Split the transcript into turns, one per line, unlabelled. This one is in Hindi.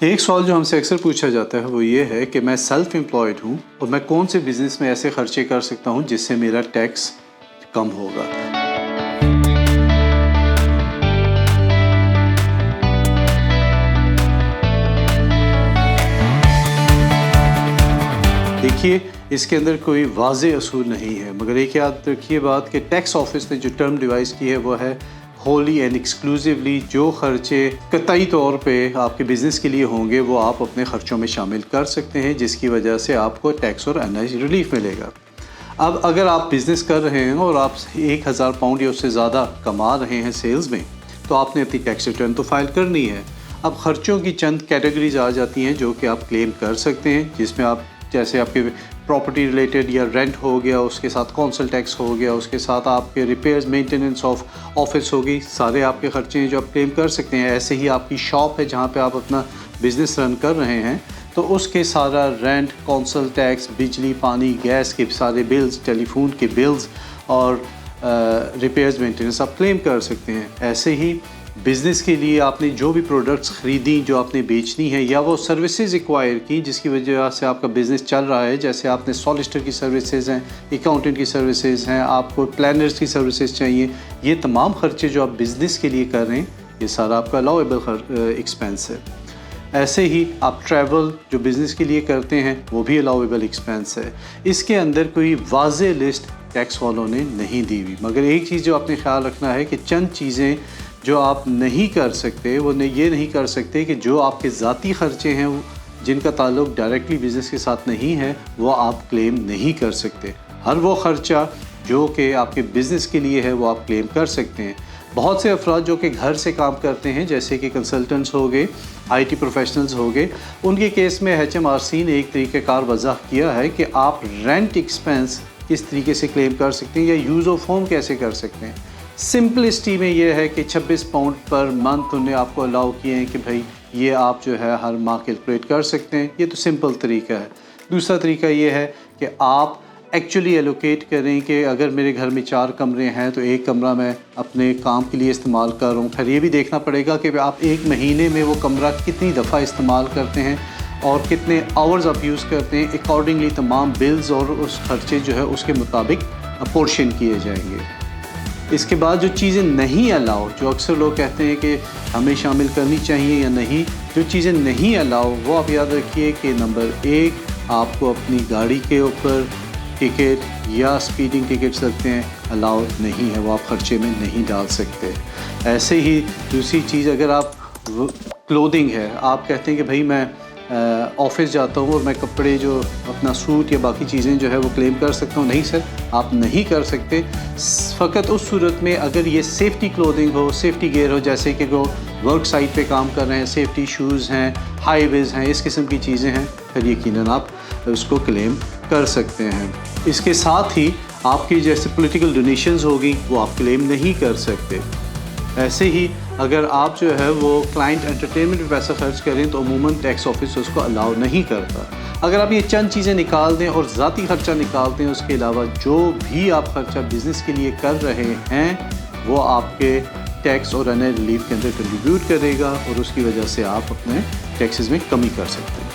एक सवाल जो हमसे अक्सर पूछा जाता है वो ये है कि मैं सेल्फ एम्प्लॉयड हूँ और मैं कौन से बिज़नेस में ऐसे खर्चे कर सकता हूँ जिससे मेरा टैक्स कम होगा। देखिए, इसके अंदर कोई वाज़ेह असूल नहीं है, मगर एक याद रखिए बात कि टैक्स ऑफिस ने जो टर्म डिवाइस की है वो है होली एंड एक्सक्लूसिवली जो खर्चे कतई तौर पे आपके बिज़नेस के लिए होंगे वो आप अपने ख़र्चों में शामिल कर सकते हैं, जिसकी वजह से आपको टैक्स और एनआई रिलीफ मिलेगा। अब अगर आप बिज़नेस कर रहे हैं और आप 1000 पाउंड या उससे ज़्यादा कमा रहे हैं सेल्स में, तो आपने अपनी टैक्स रिटर्न तो फाइल करनी है। अब ख़र्चों की चंद कैटेगरीज आ जाती हैं जो कि आप क्लेम कर सकते हैं, जिसमें आप जैसे आपके प्रॉपर्टी रिलेटेड या रेंट हो गया, उसके साथ कौंसल टैक्स हो गया, उसके साथ आपके रिपेयर्स मेंटेनेंस ऑफ ऑफिस होगी, सारे आपके खर्चे हैं जो आप क्लेम कर सकते हैं। ऐसे ही आपकी शॉप है जहाँ पे आप अपना बिज़नेस रन कर रहे हैं, तो उसके सारा रेंट, कौंसल टैक्स, बिजली, पानी, गैस के सारे बिल्स, टेलीफोन के बिल्स और रिपेयर्स मेंटेनेंस आप क्लेम कर सकते हैं। ऐसे ही बिज़नेस के लिए आपने जो भी प्रोडक्ट्स ख़रीदी जो आपने बेचनी है या वो सर्विसेज एक्वायर की जिसकी वजह से आपका बिज़नेस चल रहा है, जैसे आपने सॉलिसिटर की सर्विसेज हैं, अकाउंटेंट की सर्विसेज हैं, आपको प्लानर्स की सर्विसेज चाहिए, ये तमाम खर्चे जो आप बिज़नेस के लिए कर रहे हैं ये सारा आपका अलाउएबल एक्सपेंस है। ऐसे ही आप ट्रैवल जो बिज़नेस के लिए करते हैं वो भी अलाउएबल एक्सपेंस है। इसके अंदर कोई वाज़ेह लिस्ट टैक्स वालों ने नहीं दी हुई, मगर एक चीज़ जो आपने ख्याल रखना है कि चंद चीज़ें जो आप नहीं कर सकते वो ये नहीं कर सकते कि जो आपके ज़ाती ख़र्चे हैं जिनका ताल्लुक डायरेक्टली बिज़नेस के साथ नहीं है वो आप क्लेम नहीं कर सकते। हर वो ख़र्चा जो कि आपके बिज़नेस के लिए है वो आप क्लेम कर सकते हैं। बहुत से अफराद जो कि घर से काम करते हैं जैसे कि कंसल्टेंट्स हो गए, IT प्रोफेशनल्स हो गए, उनके केस में HMRC ने एक तरीक़ेकार वज़ाह किया है कि आप रेंट एक्सपेंस किस तरीके से क्लेम कर सकते हैं या यूज़ ऑफ होम कैसे कर सकते हैं। सिंपलिस्टी में ये है कि 26 पाउंड पर मंथ उन्हें आपको अलाउ किए हैं कि भाई ये आप जो है हर माह कैलकुलेट कर सकते हैं। ये तो सिंपल तरीका है। दूसरा तरीका ये है कि आप एक्चुअली एलोकेट करें कि अगर मेरे घर में 4 कमरे हैं तो एक कमरा मैं अपने काम के लिए इस्तेमाल कर रहा हूँ। फिर ये भी देखना पड़ेगा कि आप एक महीने में वो कमरा कितनी दफ़ा इस्तेमाल करते हैं और कितने आवर्स आप यूज़ करते हैं। अकॉर्डिंगली तमाम बिल्स और उस खर्चे जो है उसके मुताबिक अपोर्शन किए जाएंगे। इसके बाद जो चीज़ें नहीं अलाउ, जो अक्सर लोग कहते हैं कि हमें शामिल करनी चाहिए या नहीं, जो चीज़ें नहीं अलाउ वो आप याद रखिए कि नंबर 1 आपको अपनी गाड़ी के ऊपर टिकट या स्पीडिंग टिकट्स लगते हैं, अलाउ नहीं है, वो आप ख़र्चे में नहीं डाल सकते। ऐसे ही दूसरी चीज़, अगर आप क्लोथिंग है, आप कहते हैं कि भाई मैं ऑफिस जाता हूँ और मैं कपड़े जो अपना सूट या बाकी चीज़ें जो है वो क्लेम कर सकता हूँ, नहीं सर, आप नहीं कर सकते। फ़कत उस सूरत में अगर ये सेफ्टी क्लोथिंग हो, सेफ्टी गियर हो, जैसे कि वो वर्क साइट पे काम कर रहे हैं, सेफ्टी शूज़ हैं, हाई विज़ हैं, इस किस्म की चीज़ें हैं, फिर यकीनन आप उसको क्लेम कर सकते हैं। इसके साथ ही आपकी जैसे पॉलिटिकल डोनेशंस होगी वो आप क्लेम नहीं कर सकते। ऐसे ही अगर आप जो है वो क्लाइंट एंटरटेनमेंट में पैसा खर्च करें तो अमूमन टैक्स ऑफिस उसको अलाउ नहीं करता। अगर आप ये चंद चीज़ें निकाल दें और ज़ाती खर्चा निकाल दें, उसके अलावा जो भी आप खर्चा बिज़नेस के लिए कर रहे हैं वो आपके टैक्स और एनआई रिलीफ के अंदर कंट्रीब्यूट करेगा और उसकी वजह से आप अपने टैक्सेस में कमी कर सकते हैं।